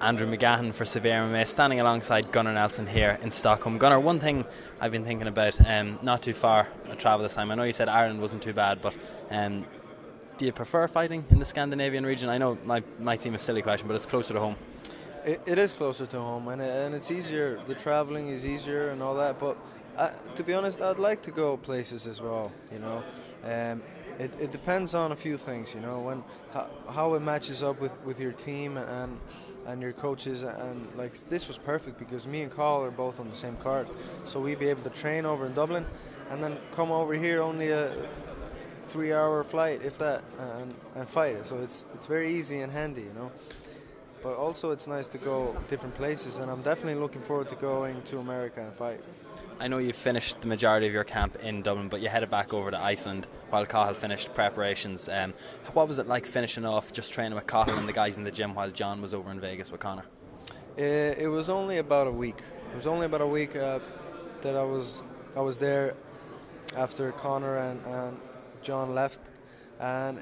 Andrew McGahan for SevereMMA, standing alongside Gunnar Nelson here in Stockholm. Gunnar, one thing I've been thinking about, not too far a travel this time. I know you said Ireland wasn't too bad, but do you prefer fighting in the Scandinavian region? I know it might seem a silly question, but it's closer to home. It is closer to home, and it's easier. The traveling is easier and all that. But to be honest, I'd like to go places as well. You know, it depends on a few things. You know, how it matches up with your team and your coaches. And like this was perfect because me and Carl are both on the same card, so we'd be able to train over in Dublin, and then come over here only a 3-hour flight, if that, and fight. So it's very easy and handy. You know. But also it's nice to go different places, and I'm definitely looking forward to going to America and fight. I know you finished the majority of your camp in Dublin, but you headed back over to Iceland while Cathal finished preparations. What was it like finishing off just training with Cathal and the guys in the gym while John was over in Vegas with Conor? It was only about a week. It was only about a week that I was there after Conor and John left, and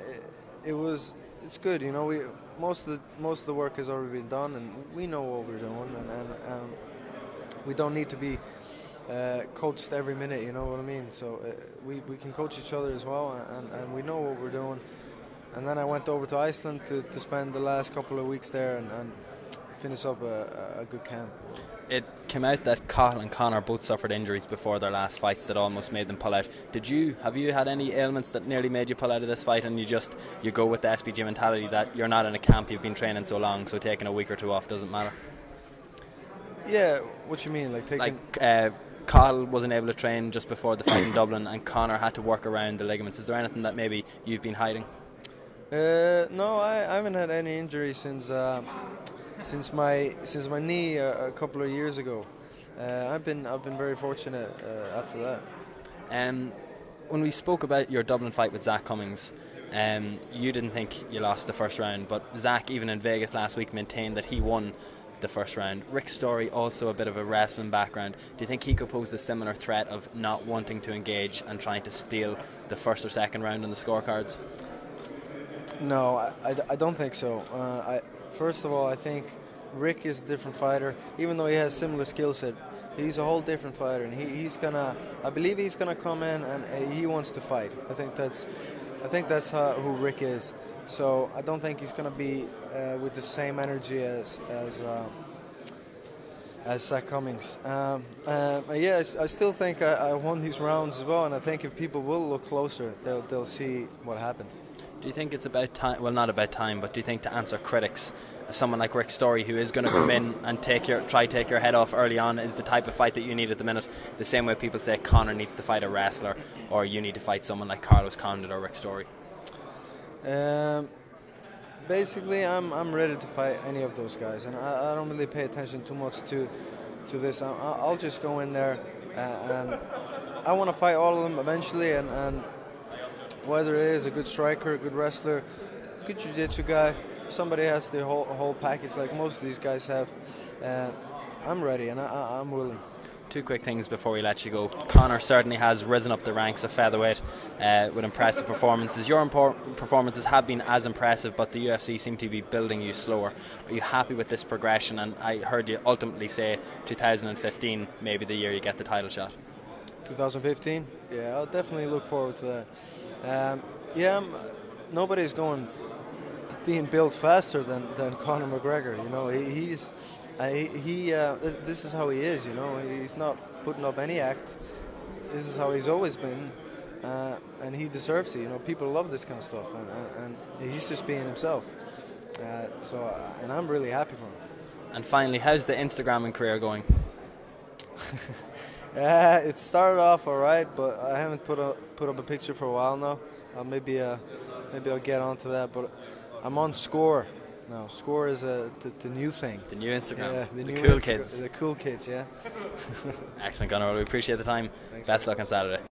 it's good. You know, most of the work has already been done, and we know what we're doing, and we don't need to be coached every minute. You know what I mean? So we can coach each other as well, and we know what we're doing. And then I went over to Iceland to spend the last couple of weeks there and finish up a good camp. It came out that Cathal and Conor both suffered injuries before their last fights that almost made them pull out. Have you had any ailments that nearly made you pull out of this fight, and you go with the SPG mentality that you're not in a camp, you've been training so long, so taking a week or two off doesn't matter? Yeah, what you mean, like taking... Cathal wasn't able to train just before the fight in Dublin, and Conor had to work around the ligaments. Is there anything that maybe you've been hiding? No, I haven't had any injuries since my knee a couple of years ago. I've been very fortunate after that. When we spoke about your Dublin fight with Zach Cummings, you didn't think you lost the first round, but Zach, even in Vegas last week, maintained that he won the first round. Rick Story, also a bit of a wrestling background. Do you think he could pose the similar threat of not wanting to engage and trying to steal the first or second round on the scorecards? No, I don't think so. First of all, I think Rick is a different fighter. Even though he has similar skill set, he's a whole different fighter, and I believe he's gonna come in and he wants to fight. I think that's who Rick is. So I don't think he's gonna be with the same energy as Zach Cummings. Yeah, I still think I won these rounds as well, and I think if people will look closer, they'll see what happened. Do you think it's about time, well not about time, but do you think to answer critics, someone like Rick Story who is going to come in and try take your head off early on is the type of fight that you need at the minute, the same way people say Conor needs to fight a wrestler or you need to fight someone like Carlos Condit or Rick Story? Basically I'm ready to fight any of those guys, and I don't really pay attention too much to this. I'll just go in there and I want to fight all of them eventually, and whether it is a good striker, a good wrestler, good jiu-jitsu guy, somebody has the whole package like most of these guys have. I'm ready, and I'm willing. Two quick things before we let you go. Conor certainly has risen up the ranks of featherweight with impressive performances. Your performances have been as impressive, but the UFC seem to be building you slower. Are you happy with this progression? And I heard you ultimately say 2015 maybe the year you get the title shot. 2015? Yeah, I'll definitely look forward to that. Yeah, nobody's being built faster than Conor McGregor. You know, this is how he is. You know, he's not putting up any act. This is how he's always been, and he deserves it. You know, people love this kind of stuff, and he's just being himself. And I'm really happy for him. And finally, how's the Instagramming career going? It started off alright, but I haven't put up a picture for a while now. Maybe I'll get onto that, but I'm on Score now. Score is the new thing. The new Instagram. Yeah, the cool kids. The cool kids, yeah. Excellent, Gunnar. We appreciate the time. Thanks. Best luck on Saturday.